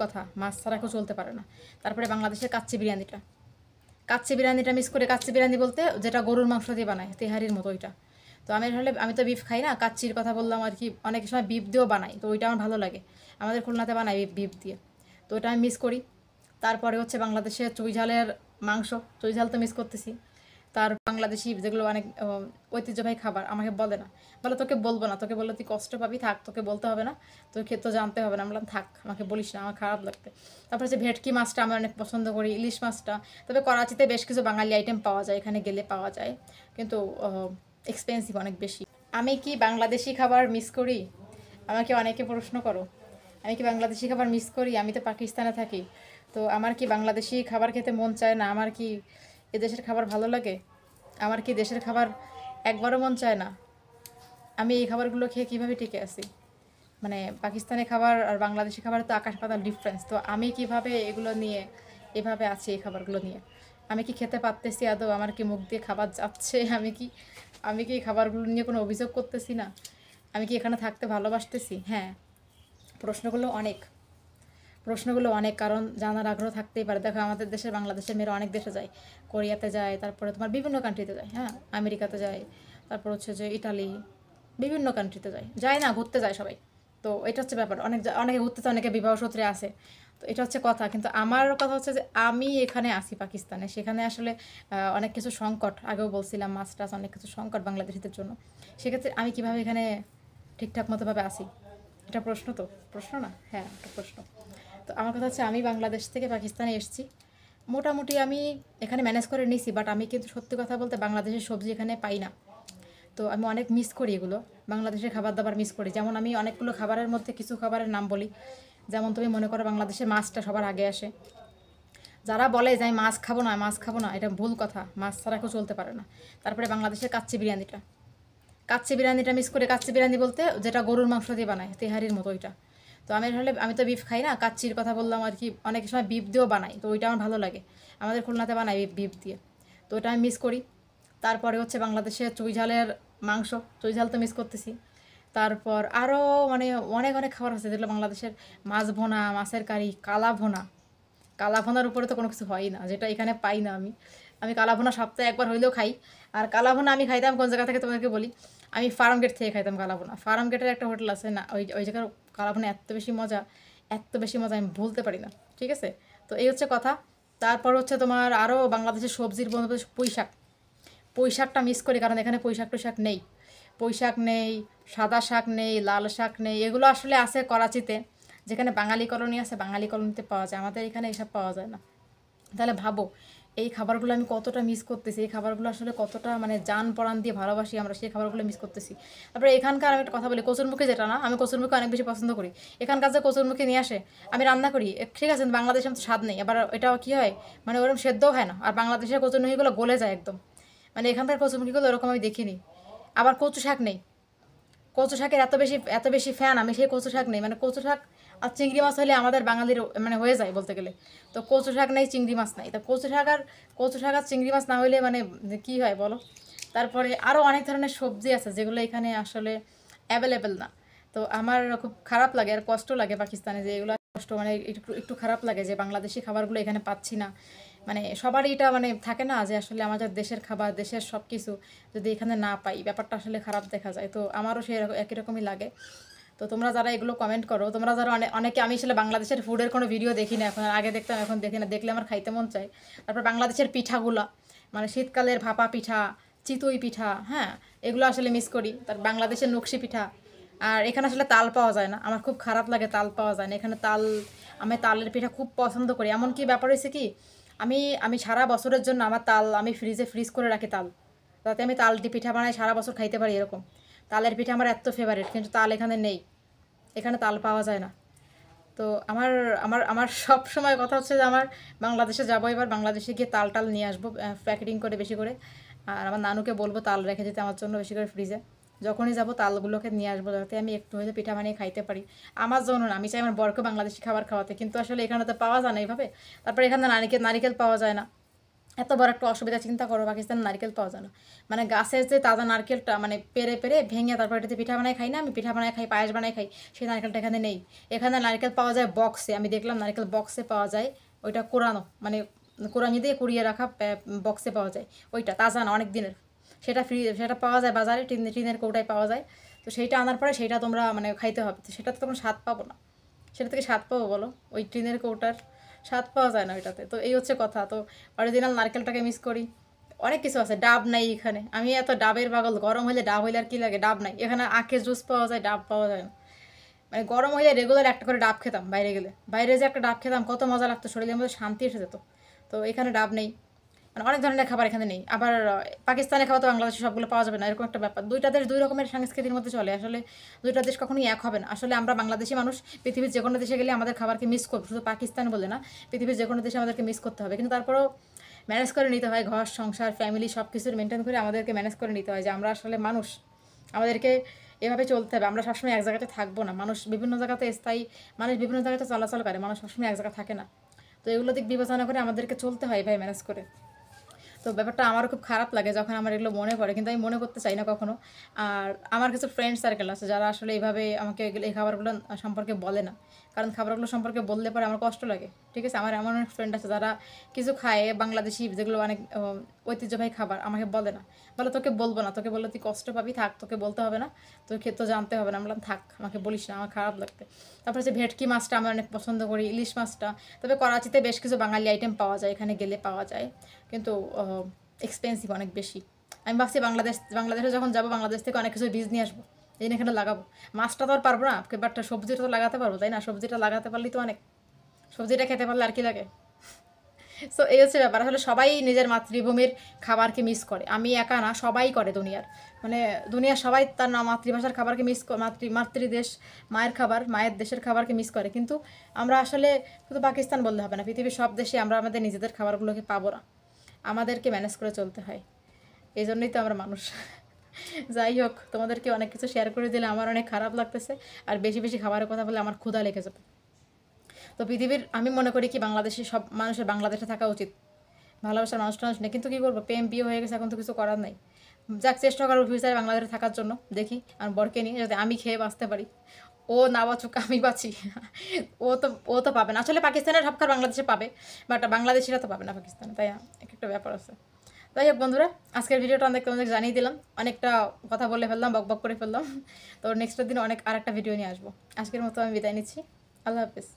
কথা, মাছ ছাড়া কেউ চলতে পারে না। তারপরে বাংলাদেশের কাচ্চি বিরিয়ানিটা মিস করে, কাচ্চি বিরিয়ানি বলতে যেটা গরুর মাংস দিয়ে বানায় তেহারির মতো ওইটা। তো আমি তো বিফ খাই না, কাচ্চির কথা বললাম আর কি, অনেক সময় বিফ দিয়েও বানাই, তো ওইটা আমার ভালো লাগে। আমাদের খুলনাতে বানাই বিফ দিয়ে, তো ওটা আমি মিস করি। তারপরে হচ্ছে বাংলাদেশের চুই ঝালের মাংস, চুই ঝাল তো মিস করতেছি। তার বাংলাদেশি যেগুলো অনেক ঐতিহ্যবাহী খাবার আমাকে বলে না, বলে তোকে বলবো না, তোকে বললে তুই কষ্ট পাবি, থাক তোকে বলতে হবে না, তোকে খেতে জানতে হবে না। আমি বললাম থাক, আমাকে বলিস না, আমার খারাপ লাগবে। তারপর হচ্ছে ভেটকি মাছটা আমি অনেক পছন্দ করি, ইলিশ মাছটা। তবে করাচিতে বেশ কিছু বাঙালি আইটেম পাওয়া যায়, এখানে গেলে পাওয়া যায়, কিন্তু এক্সপেন্সিভ অনেক বেশি। আমি কি বাংলাদেশি খাবার মিস করি? আমাকে অনেকে প্রশ্ন করো, আমি কি বাংলাদেশি খাবার মিস করি? আমি তো পাকিস্তানে থাকি, তো আমার কি বাংলাদেশি খাবার খেতে মন চায় না? আমার কি এদেশের খাবার ভালো লাগে? আমার কি দেশের খাবার একবারও মন চায় না? আমি এই খাবারগুলো খেয়ে কীভাবে টিকে আছি? মানে পাকিস্তানি খাবার আর বাংলাদেশি খাবার তো আকাশ পাতাল ডিফারেন্স। তো আমি কিভাবে এগুলো নিয়ে এভাবে আছি এই খাবারগুলো নিয়ে? আমি কি খেতে পারতেছি আদৌ? আমার কি মুখ দিয়ে খাবার যাচ্ছে? আমি কি এই খাবারগুলো নিয়ে কোনো অভিযোগ করতেছি না? আমি কি এখানে থাকতে ভালোবাসতেছি? হ্যাঁ। প্রশ্নগুলো অনেক প্রশ্নগুলো অনেক, কারণ জানার আগ্রহ থাকতেই পারে। দেখো আমাদের দেশের, বাংলাদেশের মেয়েরা অনেক দেশে যায়, কোরিয়াতে যায়, তারপরে তোমার বিভিন্ন কান্ট্রিতে যায়, হ্যাঁ, আমেরিকাতে যায়, তারপর হচ্ছে যে ইটালি, বিভিন্ন কান্ট্রিতে যায় না, ঘুরতে যায় সবাই। তো এটা হচ্ছে ব্যাপার, অনেকে ঘুরতে যায়, অনেকে বিবাহ সূত্রে আসে। তো এটা হচ্ছে কথা, কিন্তু আমার কথা হচ্ছে যে আমি এখানে আসি পাকিস্তানে, সেখানে আসলে অনেক কিছু সংকট, আগেও বলছিলাম, মাছ টাছ অনেক কিছু সংকট বাংলাদেশিদের জন্য। সেক্ষেত্রে আমি কীভাবে এখানে ঠিকঠাক মতোভাবে আসি? এটা প্রশ্ন তো, প্রশ্ন না? হ্যাঁ, একটা প্রশ্ন। তো আমার কথা হচ্ছে আমি বাংলাদেশ থেকে পাকিস্তানে এসেছি, মোটামুটি আমি এখানে ম্যানেজ করে নিছি, বাট আমি কিন্তু সত্যি কথা বলতে বাংলাদেশের সবজি এখানে পাই না। তো আমি অনেক মিস করি এগুলো, বাংলাদেশের খাবার দাবার মিস করি। যেমন আমি অনেকগুলো খাবারের মধ্যে কিছু খাবারের নাম বলি, যেমন তুমি মনে করো বাংলাদেশের মাছটা সবার আগে আসে। যারা বলে যে আমি মাছ খাবো না, এটা ভুল কথা, মাছ ছাড়া কেউ চলতে পারে না। তারপরে বাংলাদেশের কাচ্চি বিরিয়ানিটা মিস করে, কাচ্চি বিরিয়ানি বলতে যেটা গরুর মাংস দিয়ে বানায় তেহারির মতো ওইটা। তো আমি তো বিফ খাই না, কাচ্চির কথা বললাম আর কি, অনেক সময় বিফ দিয়েও বানাই, তো ওইটা আমার ভালো লাগে। আমাদের খুলনাতে বানাই বিফ দিয়ে, তো ওটা আমি মিস করি। তারপরে হচ্ছে বাংলাদেশের চুই ঝালের মাংস, চুই ঝাল তো মিস করতেছি। তারপর আরও মানে অনেক অনেক খাবার আছে যেগুলো বাংলাদেশের, মাছ ভোনা, মাছের কারি, কালা ভুনার উপরে তো কোনো কিছু হয়ই না, যেটা এখানে পাই না আমি। আমি কালা ভুনা সপ্তাহে একবার হইলেও খাই। আর কালা ভুনা আমি খাইতাম কোন জায়গা থেকে তোমাদেরকে বলি, আমি ফার্ম গেট থেকে খাইতাম কালা ভুনা। ফার্ম গেটের একটা হোটেল আছে না, ওই ওই জায়গার কালা ভুনা এত বেশি মজা আমি ভুলতে পারি না। ঠিক আছে, তো এই হচ্ছে কথা। তারপর হচ্ছে তোমার আরও বাংলাদেশের সবজির বন্ধু, পুঁই শাকটা মিস করি, কারণ এখানে পুঁই শাক নেই। পুঁই শাক নেই, সাদা শাক নেই, লাল শাক নেই, এগুলো আসলে আছে করাচিতে, যেখানে বাঙালি কলোনি আছে, বাঙালি কলোনিতে পাওয়া যায়, আমাদের এখানে এসব পাওয়া যায় না। তাহলে ভাবো এই খাবারগুলো আমি কতটা মিস করতেছি, এই খাবারগুলো আসলে কতটা মানে জান পরাণ দিয়ে ভালোবাসি আমরা, সেই খাবারগুলো মিস করতেছি। তারপরে এখানকার আমি একটা কথা বলি, কচুরমুখী যেটা না, আমি কচুরমুখী অনেক বেশি পছন্দ করি। এখানকার যে কচুরমুখী নিয়ে আসে, আমি রান্না করি, ঠিক আছে, বাংলাদেশে তো স্বাদ নেই, আবার এটা কী হয়, মানে ওরকম সেদ্ধও হয় না, আর বাংলাদেশের কচুরমুখীগুলো গলে যায় একদম। মানে এখানকার কচুরমুখীগুলো এরকম আমি দেখিনি। আবার কচু শাক নেই, কচু শাকের এত বেশি ফ্যান আমি, সেই কচু শাক নেই। মানে কচু শাক আর চিংড়ি মাছ হলে আমাদের বাঙালির মানে হয়ে যায় বলতে গেলে, তো কচু শাক নেই, চিংড়ি মাছ নাই, তা কচু শাক আর চিংড়ি মাছ না হইলে মানে কী হয় বলো? তারপরে আরও অনেক ধরনের সবজি আছে যেগুলো এখানে আসলে অ্যাভেলেবেল না। তো আমার খুব খারাপ লাগে আর কষ্ট লাগে পাকিস্তানে, যে এগুলো কষ্ট মানে একটু একটু খারাপ লাগে যে বাংলাদেশি খাবারগুলো এখানে পাচ্ছি না। মানে সবারই এটা মানে থাকে না যে আসলে আমাদের দেশের খাবার, দেশের সব কিছু যদি এখানে না পাই, ব্যাপারটা আসলে খারাপ দেখা যায়। তো আমারও সেই একই রকমই লাগে। তো তোমরা যারা এগুলো কমেন্ট করো, তোমরা যারা অনেকে, আমি আসলে বাংলাদেশের ফুডের কোনো ভিডিও দেখি না এখন, আগে দেখতাম এখন দেখি না, দেখলে আমার খাইতে মন চায়। তারপর বাংলাদেশের পিঠাগুলা, মানে শীতকালের ভাপা পিঠা, চিতই পিঠা, হ্যাঁ, এগুলো আসলে মিস করি। তার বাংলাদেশের নকশি পিঠা। আর এখানে আসলে তাল পাওয়া যায় না, আমার খুব খারাপ লাগে তাল পাওয়া যায় না এখানে। আমি তালের পিঠা খুব পছন্দ করি। এমনকি ব্যাপার হয়েছে কি, আমি আমি সারা বছরের জন্য আমার তাল আমি ফ্রিজ করে রাখি তাল, যাতে আমি পিঠা বানাই সারা বছর খাইতে পারি এরকম। তালের পিঠা আমার এত ফেভারিট, কিন্তু তাল এখানে নেই, এখানে তাল পাওয়া যায় না। তো আমার আমার আমার সব সময় কথা হচ্ছে যে আমার বাংলাদেশে যাবো, এবার বাংলাদেশে গিয়ে তাল নিয়ে আসবো প্যাকেটিং করে বেশি করে। আর আমার নানুকে বলবো তাল রেখে যেতে আমার জন্য বেশি করে ফ্রিজে। যখনই যাবো তালগুলোকে নিয়ে আসবো, যাতে আমি একটু হয়তো পিঠা বানিয়ে খাইতে পারি। আমার জন্য না, আমি চাই আমার বরকে বাংলাদেশি খাবার খাওয়াতে, কিন্তু আসলে এখানে তো পাওয়া যায় না এইভাবে। তারপরে এখানে নারিকেল পাওয়া যায় না, এত বড় একটা অসুবিধা চিন্তা করো, পাকিস্তানে নারকেল পাওয়া যায় না। মানে গাছের যে তাজা নারকেলটা মানে পেরে পেরে ভেঙে তারপর এটাতে পিঠা বানায় খাই না, আমি পিঠা বানায় খাই, পায়েস বানায় খাই, সেই নারকেলটা এখানে নেই। এখানে নারকেল পাওয়া যায় বক্সে, আমি দেখলাম নারকেল বক্সে পাওয়া যায়, ওইটা কোরানো মানে কোরানি দিয়ে কুড়িয়ে রাখা বক্সে পাওয়া যায়, ওইটা তাজা না অনেক দিনের, সেটা সেটা পাওয়া যায় বাজারে, টিনের কৌটায় পাওয়া যায়। তো সেইটা আনার পরে সেইটা তোমরা মানে খাইতে হবে, তো সেটা তো তখন স্বাদ পাবো না, সেটা থেকে স্বাদ পাবো বলো? ওই টিনের কৌটার স্বাদ পাওয়া যায় না ওইটাতে। তো এই হচ্ছে কথা। তো অরিজিনাল নারকেলটাকে মিস করি। অনেক কিছু আছে, ডাব নাই এখানে, আমি এত ডাবের পাগল, গরম হলে ডাব হইলে আর কি লাগে, ডাব নাই এখানে, আখের জুস পাওয়া যায়, ডাব পাওয়া যায় না। মানে গরম হইলে রেগুলার একটা করে ডাব খেতাম, বাইরে গেলে, বাইরে যে একটা ডাব খেতাম কত মজা লাগতো, শরীরের মধ্যে শান্তি এসে যেত। তো এখানে ডাব নেই, মানে অনেক ধরনের খাবার এখানে নেই। আবার পাকিস্তানের খাবার তো বাংলাদেশে সবগুলো পাওয়া যাবে না, এরকম একটা ব্যাপার। দুইটা দেশ দুই রকমের সংস্কৃতির মধ্যে চলে, আসলে দুইটা দেশ কখনোই এক হবে না। আসলে আমরা বাংলাদেশি মানুষ পৃথিবীর যে কোনো দেশে গেলে আমাদের খাবারকে মিস করবো, শুধু পাকিস্তান বলে না, পৃথিবীর যে কোনো দেশে আমাদেরকে মিস করতে হবে, কিন্তু তারপরেও ম্যানেজ করে নিতে হয়, ঘর সংসার ফ্যামিলি সব কিছুর মেনটেন করে আমাদেরকে ম্যানেজ করে নিতে হয় যে আমরা আসলে মানুষ, আমাদেরকে এভাবে চলতে হবে। আমরা সবসময় এক জায়গাতে থাকবো না, মানুষ বিভিন্ন জায়গাতে স্থায়ী, মানুষ বিভিন্ন জায়গাতে চলাচল করে, মানুষ সবসময় এক জায়গায় থাকে না। তো এগুলো দিক বিবেচনা করে আমাদেরকে চলতে হয় ভাই, ম্যানেজ করে। তো ব্যাপারটা আমারও খুব খারাপ লাগে যখন আমার এগুলো মনে পড়ে, কিন্তু আমি মনে করতে চাই না কখনো। আর আমার কিছু ফ্রেন্ড সার্কেল আছে যারা আসলে এইভাবে আমাকে এই খাবারগুলো সম্পর্কে বলে না, কারণ খাবারগুলো সম্পর্কে বললে পরে আমার কষ্ট লাগে, ঠিক আছে? আমার এমন অনেক ফ্রেন্ড আছে যারা কিছু খায় বাংলাদেশি যেগুলো অনেক ঐতিহ্যবাহী খাবার, আমাকে বলে না, বলে তোকে বলবো না, তোকে বললে তুই কষ্ট পাবি, থাক, তোকে বলতে হবে না, তোকে খেতে জানতে হবে না। আমি বললাম থাক, আমাকে বলিস না, আমার খারাপ লাগবে। তারপরে হচ্ছে ভেটকি মাছটা আমি অনেক পছন্দ করি, ইলিশ মাছটা। তবে করাচিতে বেশ কিছু বাঙালি আইটেম পাওয়া যায়, এখানে গেলে পাওয়া যায়, কিন্তু এক্সপেন্সিভ অনেক বেশি। আমি ভাবছি বাংলাদেশে যখন যাবো বাংলাদেশ থেকে অনেক কিছু বীজ নিয়ে আসবো, এই জন্য এখানে লাগাবো। মাছটা তো আর পারবো না, বাট সবজিটা তো লাগাতে পারবো, তাই না? সবজিটা লাগাতে পারলেই তো অনেক, সবজিটা খেতে পারলে আর কি লাগে। সো এই হচ্ছে ব্যাপার, আসলে সবাই নিজের মাতৃভূমির খাবারকে মিস করে, আমি একা না, সবাই করে দুনিয়ার, মানে দুনিয়ার সবাই তার না মাতৃভাষার খাবারকে মিস করে, মাতৃদেশ, মায়ের খাবার, মায়ের দেশের খাবারকে মিস করে। কিন্তু আমরা আসলে শুধু পাকিস্তান বললে হবে না, পৃথিবীর সব দেশে আমরা আমাদের নিজেদের খাবারগুলোকে পাবো না, আমাদেরকে ম্যানেজ করে চলতে হয়, এই জন্যই তো আমরা মানুষ। যাই হোক, তোমাদেরকে অনেক কিছু শেয়ার করে দিলে আমার অনেক খারাপ লাগতেছে, আর বেশি বেশি খাবারের কথা বলে আমার ক্ষুধা লেগে যাবে। তো পৃথিবীর আমি মনে করি কি বাংলাদেশে সব মানুষের বাংলাদেশে থাকা উচিত, ভালোবাসার মানুষ টানুষ নেই, কিন্তু কী করবো, প্রেম বিয়ে হয়ে গেছে, এখন তো কিছু করার নাই। যাক, চেষ্টা করবো ফিউচারে বাংলাদেশে থাকার জন্য, দেখি আর বরকে নিয়ে যাতে আমি খেয়ে বাঁচতে পারি, ও না বাঁচুক আমি বাঁচি। ও তো পাবে না, আসলে পাকিস্তানের সব খাবার বাংলাদেশে পাবে, বাট বাংলাদেশিরা তো পাবে না পাকিস্তানে, তাই একটা ব্যাপার আছে। যাই হোক বন্ধুরা, আজকের ভিডিওটা তোমাদের জানিয়ে দিলাম, অনেকটা কথা বলে ফেললাম, বক বক করে ফেললাম। তো নেক্সটের দিন অনেক আর একটা ভিডিও নিয়ে আসবো। আজকের মতো আমি বিদায় নিচ্ছি, আল্লাহ হাফিজ।